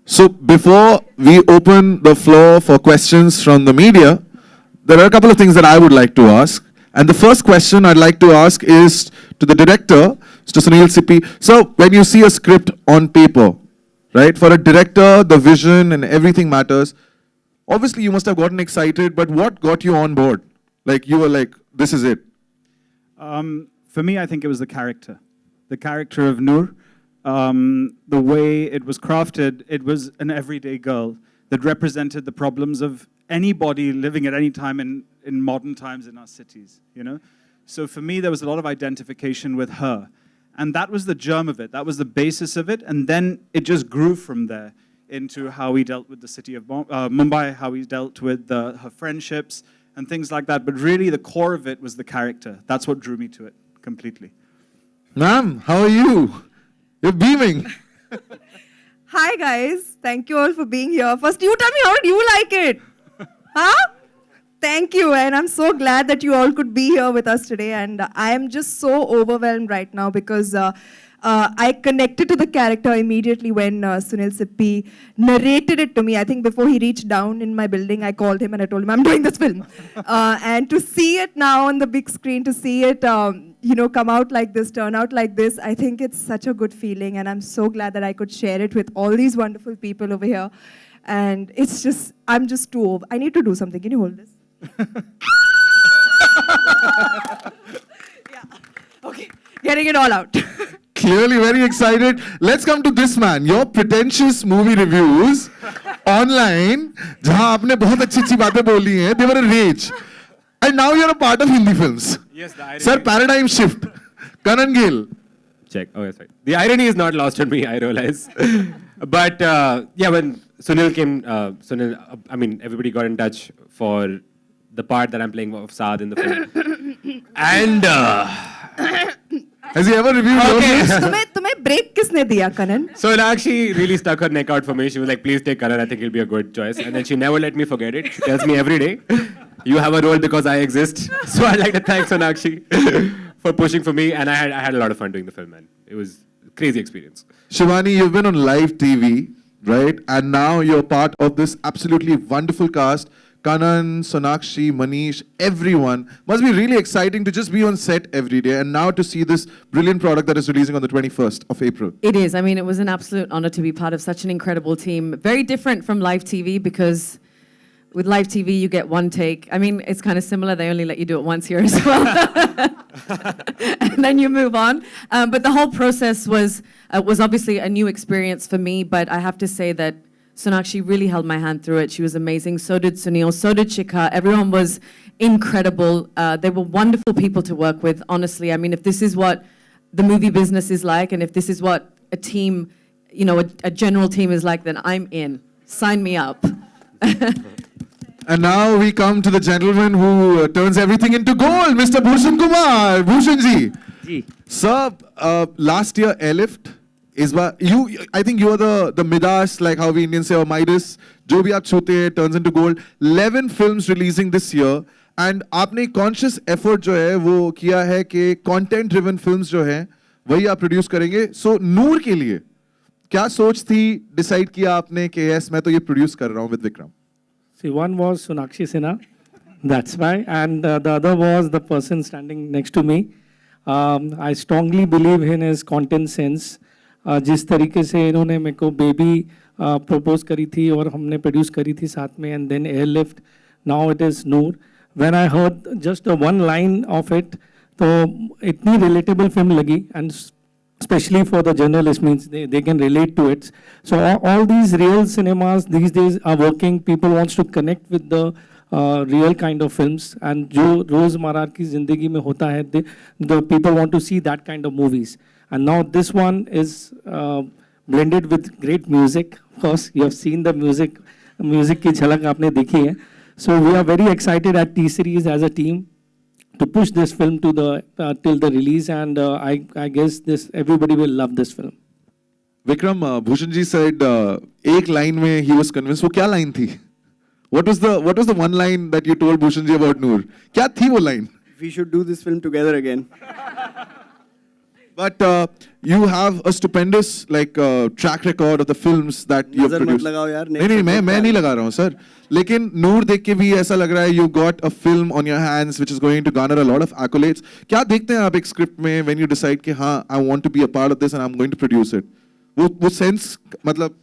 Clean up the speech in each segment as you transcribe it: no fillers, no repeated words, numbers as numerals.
So before we open the floor for questions from the media, there are a couple of things that I would like to ask. And the first question I'd like to ask is to the director, Mr. Sunhil Sippy. So when you see a script on paper, right, for a director, the vision and everything matters. Obviously, you must have gotten excited, but what got you on board? Like, you were like, this is it. For me, I think it was the character of Noor. The way it was crafted, it was an everyday girl that represented the problems of anybody living at any time in modern times in our cities, you know? So for me, there was a lot of identification with her. And that was the germ of it. That was the basis of it. And then it just grew from there into how he dealt with the city of Mumbai, how he dealt with her friendships and things like that. But really, the core of it was the character. That's what drew me to it completely. Ma'am, how are you? You're beaming. Hi guys, thank you all for being here. First, you tell me, how did you like it? Huh? Thank you, and I'm so glad that you all could be here with us today. And I am just so overwhelmed right now because I connected to the character immediately when Sunil Sippy narrated it to me. I think before he reached down in my building, I called him and I told him, I'm doing this film. And to see it now on the big screen, to see it come out like this, turn out like this, I think it's such a good feeling. And I'm so glad that I could share it with all these wonderful people over here. And it's just, I'm just too over. I need to do something. Can you hold this? Yeah. Okay. Getting it all out. Clearly very excited. Let's come to this man. Your pretentious movie reviews online, जहाँ आपने बहुत अच्छी बातें बोली हैं, they were a rage. And now you're a part of Hindi films. Yes, the irony. Sir, paradigm shift. Kanan Gill. Check. Oh, yes, right. The irony is not lost on me, I realize. But yeah, when Sunhil came, everybody got in touch for the part that I'm playing of Saad in the film. And has he ever reviewed your films? तुम्हें break किसने दिया, Kanan? Sonakshi really stuck her neck out for me. She was like, please take Kanan, I think he'll be a good choice. And then she never let me forget it. She tells me every day, you have a role because I exist. So I'd like to thank Sonakshi for pushing for me. And I had a lot of fun doing the film, man. It was a crazy experience. Shivani, you've been on live TV, right? And now you're part of this absolutely wonderful cast. Kanan, Sonakshi, Manish, everyone. Must be really exciting to just be on set every day and now to see this brilliant product that is releasing on the 21st of April. It is. I mean, it was an absolute honor to be part of such an incredible team. Very different from live TV because with live TV, you get one take. I mean, it's kind of similar. They only let you do it once here as well. And then you move on. But the whole process was obviously a new experience for me. But I have to say that Sonakshi really held my hand through it. She was amazing. So did Sunil. So did Shikha. Everyone was incredible. They were wonderful people to work with, honestly. I mean, if this is what the movie business is like, and if this is what a team, a general team is like, then I'm in. Sign me up. And now we come to the gentleman who turns everything into gold, Mr. Bhushan Kumar. Bhushan ji. Sir, last year, Airlift. I think you are the Midas, like how we Indians say, or Midas. Jo bhi aap chute hai, turns into gold. 11 films releasing this year. And आपने conscious effort जो है वो किया है कि content driven films जो हैं वही आप produce करेंगे. So नूर के लिए क्या सोच थी, decide किया आपने कि yes मैं तो ये produce कर रहा हूँ with Vikram. See, one was Sonakshi Sinha, that's why, and the other was the person standing next to me. I strongly believe in his content sense. जिस तरीके से इन्होंने मेरे को बेबी प्रपोज करी थी और हमने प्रोड्यूस करी थी साथ में and then Airlift now it is Noor when I heard just one line of it तो इतनी रिलेटेबल फिल्म लगी and especially for the journalists, means they can relate to it. So all these real cinemas these days are working. People wants to connect with the real kind of films, and जो रोजमर्रा की जिंदगी में होता है, the people want to see that kind of movies. And now this one is blended with great music. Of course, you have seen the music की झलक आपने देखी है. So we are very excited at T-Series as a team to push this film to the till the release, and I guess everybody will love this film. Vikram, Bhushan ji said एक line में he was convinced. वो क्या line थी? What was the one line that you told Bhushan ji about Noor? क्या थी वो line? We should do this film together again. But you have a stupendous track record of the films that you have नजर मत produced. लगाओ यार, नहीं नहीं मैं नहीं लगा रहा हूँ सर. लेकिन नूर देख के भी ऐसा लग रहा है you got a film on your hands which is going to garner a lot of accolades. क्या देखते हैं आप एक script में when you decide कि हाँ I want to be a part of this and I'm going to produce it. वो sense मतलब.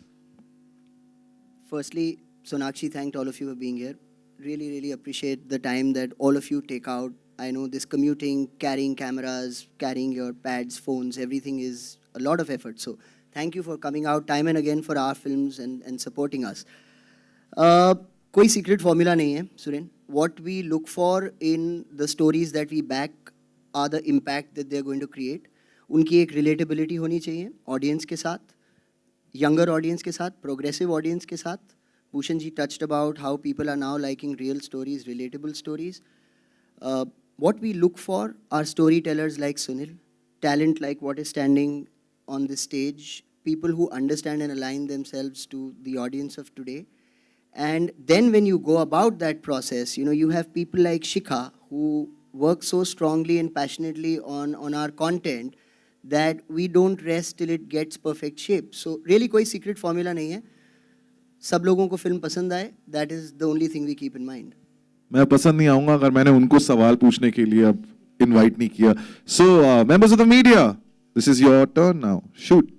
Firstly, Sonakshi thanked all of you for being here. Really, really appreciate the time that all of you take out. I know this commuting, carrying cameras, carrying your pads, phones, everything is a lot of effort. So thank you for coming out time and again for our films and supporting us. कोई secret formula नहीं है, Suren. What we look for in the stories that we back are the impact that they're going to create. उनकी एक relatability होनी चाहिए audience के साथ, younger audience के साथ, progressive audience के साथ. Bhushan ji touched about how people are now liking real stories, relatable stories. What we look for are storytellers like Sunhil, talent like what is standing on this stage, people who understand and align themselves to the audience of today. And then when you go about that process, you know, you have people like Shikha who work so strongly and passionately on our content that we don't rest till it gets perfect shape. So really कोई secret formula नहीं है. सब लोगों को film पसंद आए, that is the only thing we keep in mind. मैं पसंद नहीं आऊंगा अगर मैंने उनको सवाल पूछने के लिए अब इनवाइट नहीं किया. So members of the media, this is your turn now. Shoot.